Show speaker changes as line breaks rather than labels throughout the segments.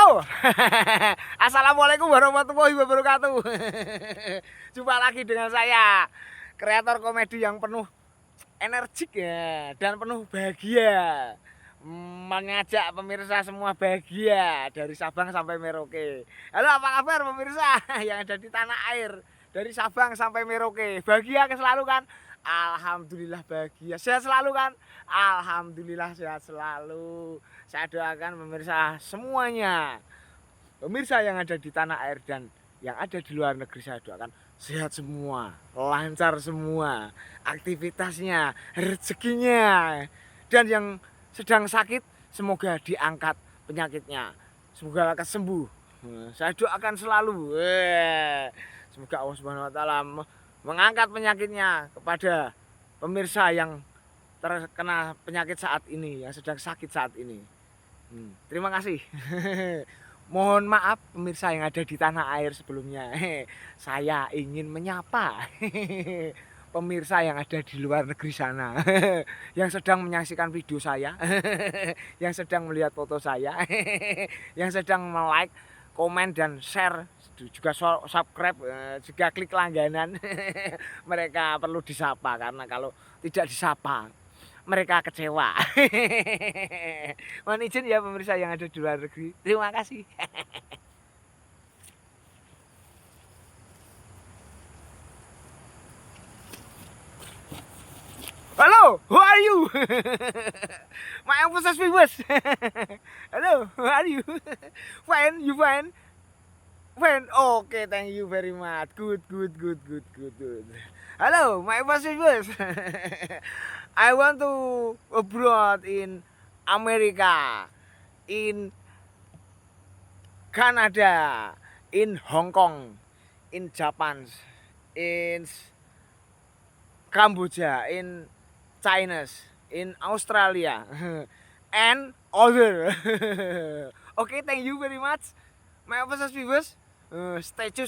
Halo. Assalamualaikum warahmatullahi wabarakatuh. Jumpa lagi dengan saya, kreator komedi yang penuh energik ya dan penuh bahagia. Mengajak pemirsa semua bahagia dari Sabang sampai Merauke. Halo, apa kabar pemirsa yang ada di tanah air dari Sabang sampai Merauke? Bahagia selalu kan? Alhamdulillah bahagia. Sehat selalu kan? Alhamdulillah sehat selalu. Saya doakan pemirsa semuanya, pemirsa yang ada di tanah air dan yang ada di luar negeri, saya doakan sehat semua, lancar semua aktivitasnya, rezekinya. Dan yang sedang sakit semoga diangkat penyakitnya, semoga lekas sembuh. Saya doakan selalu, semoga Allah Subhanahu wa taala mengangkat penyakitnya kepada pemirsa yang terkena penyakit saat ini, yang sedang sakit saat ini. Terima kasih. Mohon maaf pemirsa yang ada di tanah air sebelumnya. Saya ingin menyapa pemirsa yang ada di luar negeri sana, yang sedang menyaksikan video saya, yang sedang melihat foto saya, yang sedang like, komen dan share, juga subscribe, juga klik langganan. Mereka perlu disapa karena kalau tidak disapa mereka kecewa. Mohon izin ya pemirsa yang ada di luar negeri. Terima kasih. Hello, who are you? My officers viewers. Hello, who are you? Fine, you fine? Fine. Okay, thank you very much. Good. Hello, my officers viewers. I want to abroad in America, in Canada, in Hong Kong, in Japan, in Cambodia, in China, in Australia, and other. Okay, thank you very much, my officers viewers. Statue,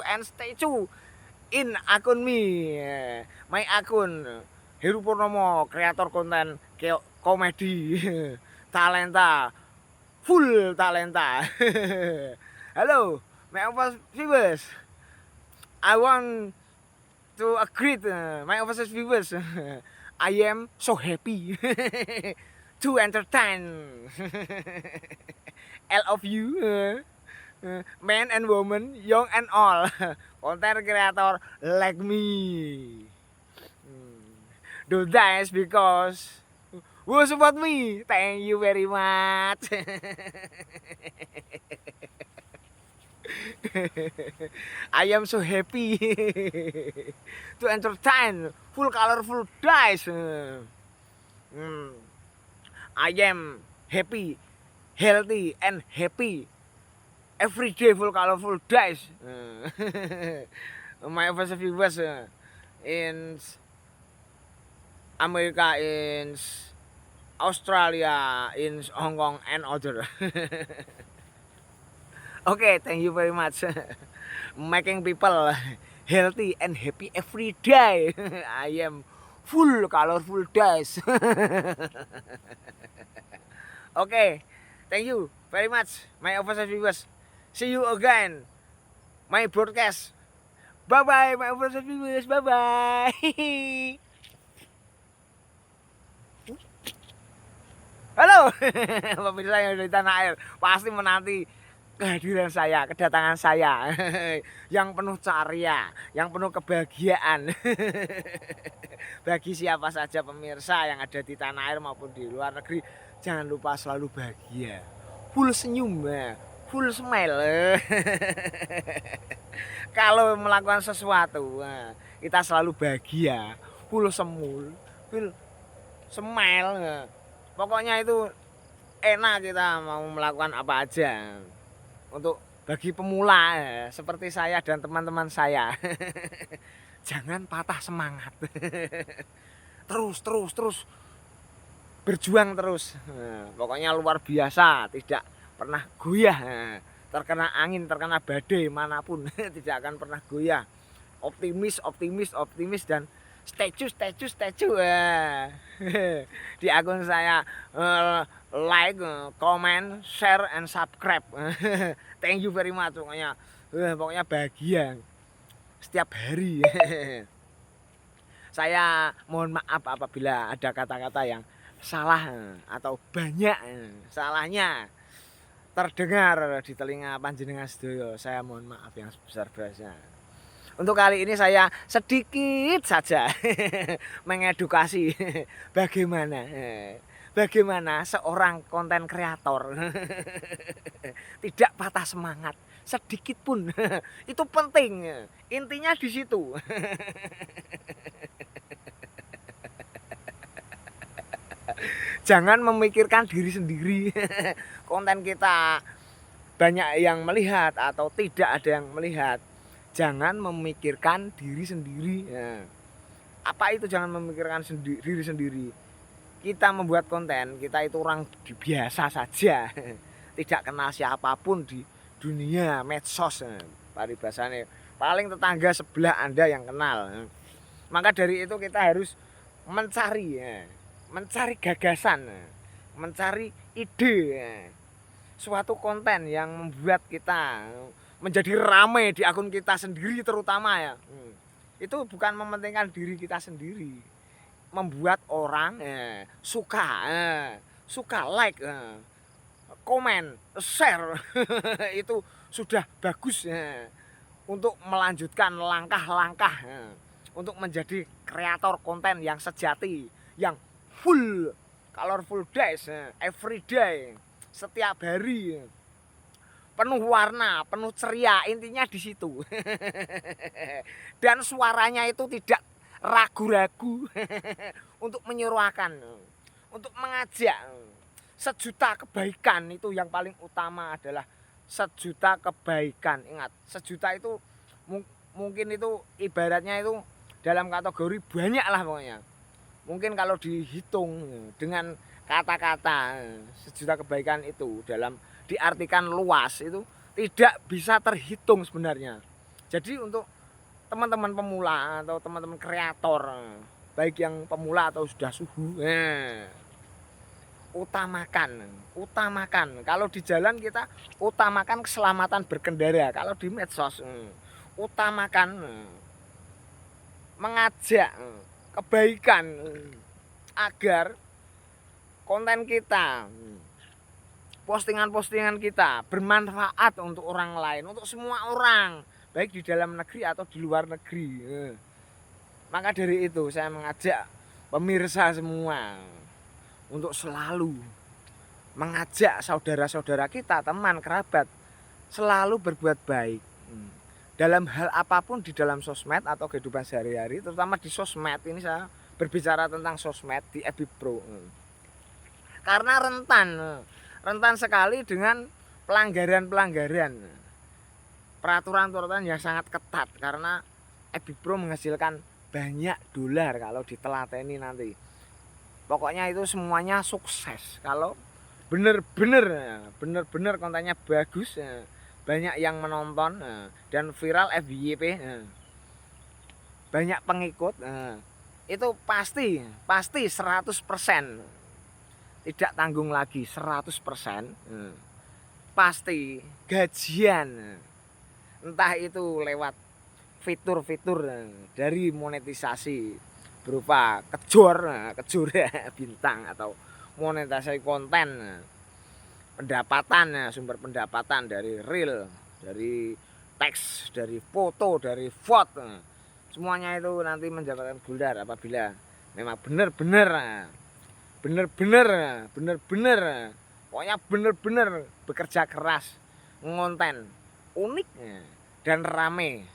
and statue in akun me, my akun Heru Purnomo, kreator konten komedi, talenta, full talenta. Hello, my officers viewers. I want to greet my officers viewers. I am so happy to entertain all of you, men and women, young and all, content creator like me. Do that because who support me? Thank you very much. I am so happy to entertain full colorful dice. I am happy, healthy and happy. Every day full colorful dice. My first viewers in America, in Australia, in Hong Kong and other. Okay, thank you very much. Making people healthy and happy every day. I am full colorful dice. Okay, thank you very much, my officer viewers. See you again, my broadcast. Bye bye, my officer viewers. Bye bye. Halo, pemirsa yang ada di tanah air, pasti menanti kehadiran saya, kedatangan saya yang penuh ceria, yang penuh kebahagiaan. Bagi siapa saja pemirsa yang ada di tanah air maupun di luar negeri, jangan lupa selalu bahagia, full senyum, full smile. Kalau melakukan sesuatu, kita selalu bahagia, full semul, full smile. Pokoknya itu enak kita mau melakukan apa aja. Untuk bagi pemula seperti saya dan teman-teman saya, jangan patah semangat. Terus berjuang terus. Pokoknya luar biasa, tidak pernah goyah. Terkena angin, terkena badai manapun, tidak akan pernah goyah. Optimis dan statue. Di akun saya like, comment, share, and subscribe. Thank you very much pokoknya. Pokoknya bahagia setiap hari. Saya mohon maaf apabila ada kata-kata yang salah atau banyak salahnya terdengar di telinga panjenengan sedaya. Saya mohon maaf yang sebesar-besarnya. Untuk kali ini saya sedikit saja mengedukasi bagaimana seorang konten kreator tidak patah semangat sedikit pun. Itu penting. Intinya di situ. Jangan memikirkan diri sendiri. Konten kita banyak yang melihat atau tidak ada yang melihat. Jangan memikirkan diri sendiri. Apa itu jangan memikirkan diri sendiri? Kita membuat konten, kita itu orang biasa saja. Tidak kenal siapapun di dunia medsos. Paribasane paling tetangga sebelah Anda yang kenal. Maka dari itu kita harus mencari gagasan, mencari ide, suatu konten yang membuat kita menjadi ramai di akun kita sendiri terutama ya. Itu bukan mementingkan diri kita sendiri, membuat orang suka like, komen, share. Itu sudah bagus untuk melanjutkan langkah-langkah untuk menjadi kreator konten yang sejati, yang full colorful days, every day, setiap hari, penuh warna, penuh ceria. Intinya di situ. Dan suaranya itu tidak ragu-ragu untuk menyuarakan, untuk mengajak sejuta kebaikan. Itu yang paling utama adalah sejuta kebaikan. Ingat, sejuta itu mungkin itu ibaratnya itu dalam kategori banyak lah pokoknya. Mungkin kalau dihitung dengan kata-kata sejuta kebaikan itu dalam diartikan luas itu tidak bisa terhitung sebenarnya. Jadi untuk teman-teman pemula atau teman-teman kreator, baik yang pemula atau sudah suhu, utamakan. Kalau di jalan kita utamakan keselamatan berkendara. Kalau di medsos utamakan mengajak kebaikan agar konten kita, postingan-postingan kita bermanfaat untuk orang lain, untuk semua orang, baik di dalam negeri atau di luar negeri. Maka dari itu saya mengajak pemirsa semua untuk selalu mengajak saudara-saudara kita, teman, kerabat, selalu berbuat baik. Dalam hal apapun di dalam sosmed atau kehidupan sehari-hari, terutama di sosmed ini saya berbicara tentang sosmed di FB Pro. Karena rentan sekali dengan pelanggaran peraturan yang sangat ketat, karena FB Pro menghasilkan banyak dolar kalau ditelateni nanti. Pokoknya itu semuanya sukses kalau bener-bener kontennya bagus, banyak yang menonton dan viral FYP, banyak pengikut, itu pasti 100%, tidak tanggung lagi, 100% pasti gajian, entah itu lewat fitur-fitur dari monetisasi berupa kejor bintang atau monetisasi konten, pendapatan, sumber pendapatan dari reel, dari teks, dari foto, dari vote, semuanya itu nanti mendapatkan dolar apabila memang benar-benar pokoknya benar-benar bekerja keras, ngonten unik dan rame.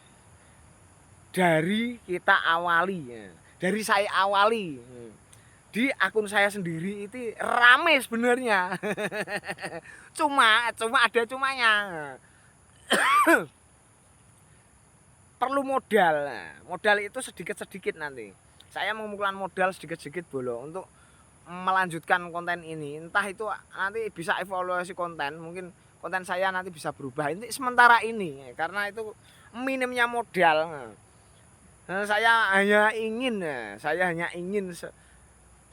Dari kita awali, dari saya awali di akun saya sendiri itu rame sebenarnya. cuma ada cumanya. Perlu modal itu sedikit-sedikit nanti. Saya mengumpulkan modal sedikit-sedikit bolo untuk melanjutkan konten ini. Entah itu nanti bisa evaluasi konten, mungkin konten saya nanti bisa berubah. Ini sementara ini karena itu minimnya modal. Saya hanya ingin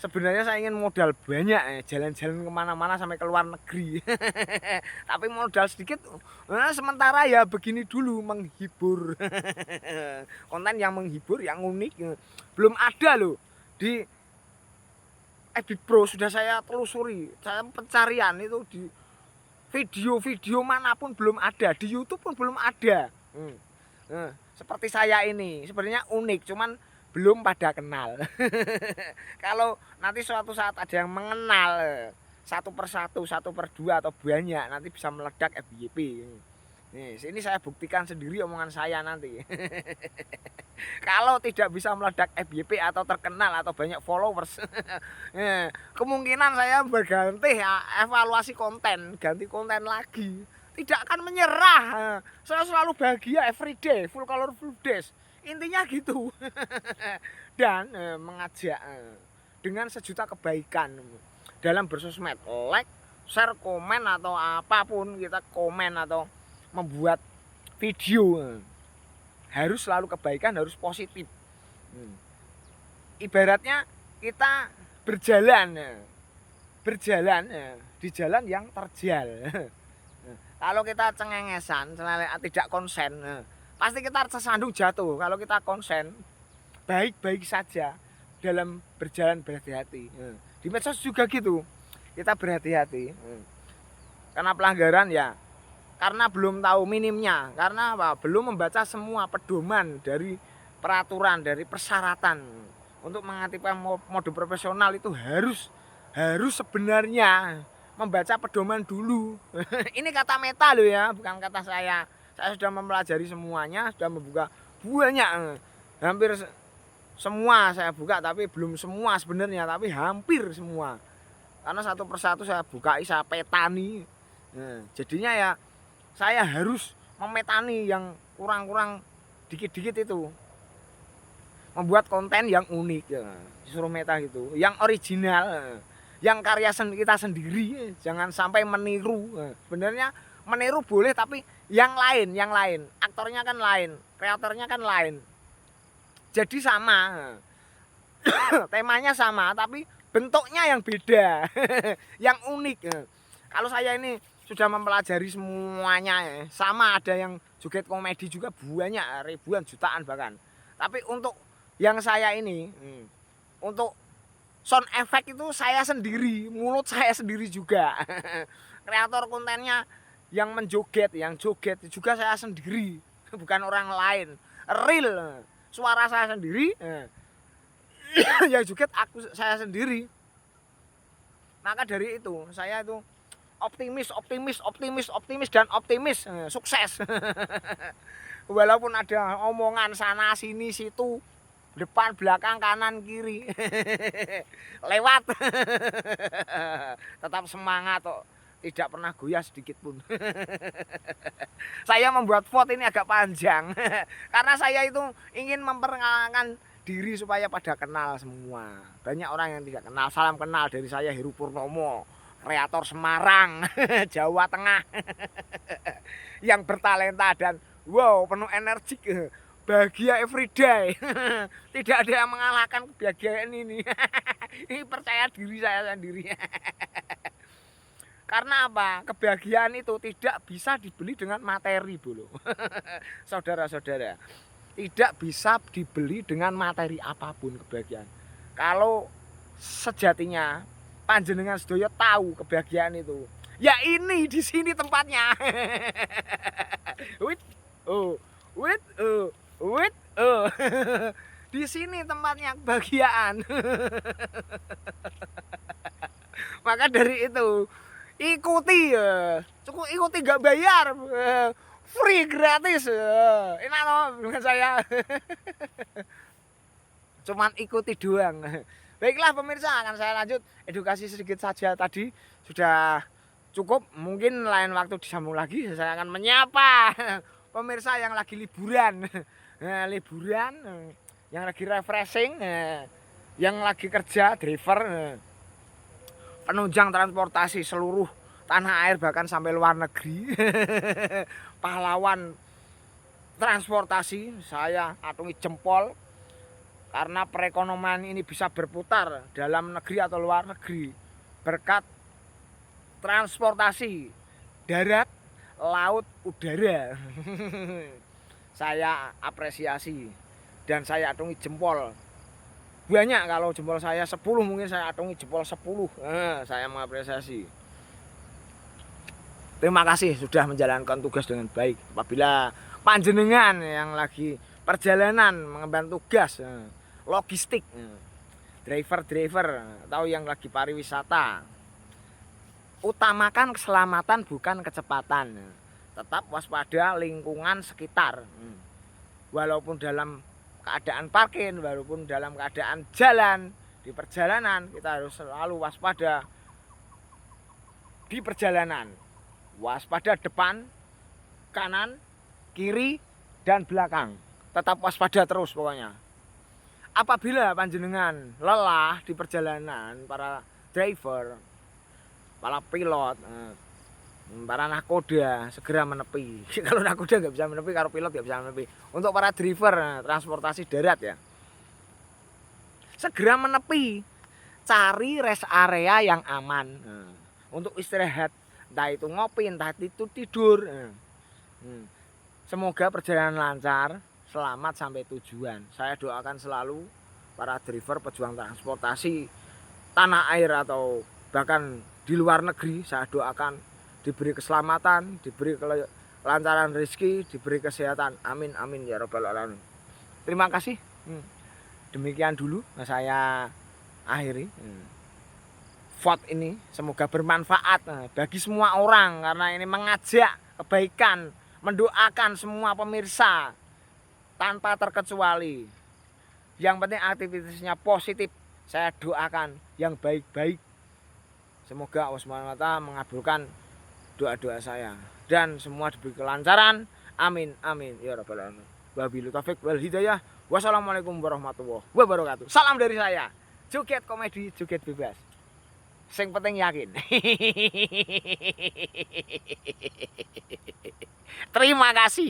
Sebenarnya saya ingin modal banyak, jalan-jalan kemana-mana sampai ke luar negeri. Tapi modal sedikit, sementara ya begini dulu, menghibur. Konten yang menghibur, yang unik, belum ada loh di Edit Pro. Sudah saya telusuri, saya pencarian itu di video-video manapun belum ada, di YouTube pun belum ada. Seperti saya ini sebenarnya unik, cuman belum pada kenal. Kalau nanti suatu saat ada yang mengenal satu persatu, satu per dua atau banyak, nanti bisa meledak FYP. Nih, ini saya buktikan sendiri omongan saya nanti. Kalau tidak bisa meledak FYP atau terkenal atau banyak followers, kemungkinan saya berganti evaluasi konten, ganti konten lagi. Tidak akan menyerah. Saya selalu bahagia everyday, full colorful days. Intinya gitu. Dan mengajak dengan sejuta kebaikan dalam bersosmed, like, share, komen atau apapun kita komen atau membuat video, harus selalu kebaikan, harus positif. Ibaratnya kita berjalan di jalan yang terjal. Kalau kita cengengesan, tidak konsen, pasti kita tersandung jatuh. Kalau kita konsen, baik-baik saja dalam berjalan berhati-hati. Di medsos juga gitu, kita berhati-hati. Karena pelanggaran ya, karena belum tahu minimnya, karena apa? Belum membaca semua pedoman dari peraturan, dari persyaratan. Untuk mengaktifkan mode profesional itu harus sebenarnya membaca pedoman dulu. Ini kata Meta loh ya, bukan kata saya. Saya sudah mempelajari semuanya, sudah membuka banyak, hampir semua saya buka, tapi belum semua sebenarnya, tapi hampir semua. Karena satu persatu saya buka, saya petani. Jadinya ya saya harus memetani yang kurang-kurang dikit-dikit itu. Membuat konten yang unik ya, disuruh Meta gitu, yang original, yang karya kita sendiri, jangan sampai meniru. Sebenarnya meniru boleh, tapi yang lain, aktornya kan lain, kreatornya kan lain. Jadi sama, temanya sama, tapi bentuknya yang beda, yang unik. Kalau saya ini sudah mempelajari semuanya, sama, ada yang joget komedi juga banyak, ribuan, jutaan bahkan. Tapi untuk yang saya ini, untuk sound effect itu saya sendiri, mulut saya sendiri juga. Kreator kontennya yang menjoget, yang joget juga saya sendiri, bukan orang lain. Real, suara saya sendiri, yang joget saya sendiri. Maka dari itu saya itu optimis dan optimis, sukses. Walaupun ada omongan sana sini situ, depan belakang kanan kiri, lewat, tetap semangat kok, tidak pernah goyah sedikit pun. Saya membuat vote ini agak panjang karena saya itu ingin memperkenalkan diri supaya pada kenal semua. Banyak orang yang tidak kenal. Salam kenal dari saya, Heru Purnomo, kreator Semarang, Jawa Tengah, yang bertalenta dan wow, penuh energik, bahagia everyday. Tidak ada yang mengalahkan kebahagiaan ini. Ini percaya diri saya sendiri. Karena apa? Kebahagiaan itu tidak bisa dibeli dengan materi, bro. Saudara-saudara, tidak bisa dibeli dengan materi apapun kebahagiaan. Kalau sejatinya panjenengan sedoyo tahu kebahagiaan itu, ya ini di sini tempatnya. Di sini tempatnya kebahagiaan. Maka dari itu ikuti ya, cukup ikuti gak bayar, free gratis, enak loh dengan saya. Cuman ikuti doang. Baiklah pemirsa, akan saya lanjut edukasi sedikit saja tadi, sudah cukup. Mungkin lain waktu disambung lagi, saya akan menyapa pemirsa yang lagi liburan, yang lagi refreshing, yang lagi kerja, driver, penunjang transportasi seluruh tanah air bahkan sampai luar negeri. Pahlawan transportasi, saya atungi jempol. karena perekonomian ini bisa berputar dalam negeri atau luar negeri berkat transportasi darat, laut, udara. Saya apresiasi dan saya atungi jempol. Banyak kalau jempol saya 10 mungkin saya atungi jempol 10. Saya mengapresiasi. Terima kasih sudah menjalankan tugas dengan baik. Apabila panjenengan yang lagi perjalanan mengemban tugas logistik, driver atau yang lagi pariwisata, utamakan keselamatan bukan kecepatan. Tetap waspada lingkungan sekitar. Walaupun dalam keadaan parkir, walaupun dalam keadaan jalan, di perjalanan kita harus selalu waspada di perjalanan. Waspada depan, kanan, kiri, dan belakang. Tetap waspada terus pokoknya. Apabila panjenengan lelah di perjalanan, para driver, para pilot, para nakoda segera menepi. Kalau nakoda nggak bisa menepi, kalau pilot nggak bisa menepi. Untuk para driver transportasi darat ya, segera menepi, cari rest area yang aman untuk istirahat, entah itu ngopi, entah itu tidur. Semoga perjalanan lancar, selamat sampai tujuan. Saya doakan selalu para driver pejuang transportasi tanah air atau bahkan di luar negeri, saya doakan diberi keselamatan, diberi kelancaran rezeki, diberi kesehatan. Amin amin ya rabbal alamin. Terima kasih. Demikian dulu saya akhiri vote ini, semoga bermanfaat bagi semua orang karena ini mengajak kebaikan, mendoakan semua pemirsa tanpa terkecuali. Yang penting aktivitasnya positif. Saya doakan yang baik-baik. Semoga Allah Subhanahu wa taala mengabulkan doa-doa saya dan semua diberi kelancaran. Amin amin ya rabbal alamin. Wabillahi taufik wal hidayah. Wassalamualaikum warahmatullahi wabarakatuh. Salam dari saya. Joget komedi, joget bebas. Sing penting yakin. Terima kasih.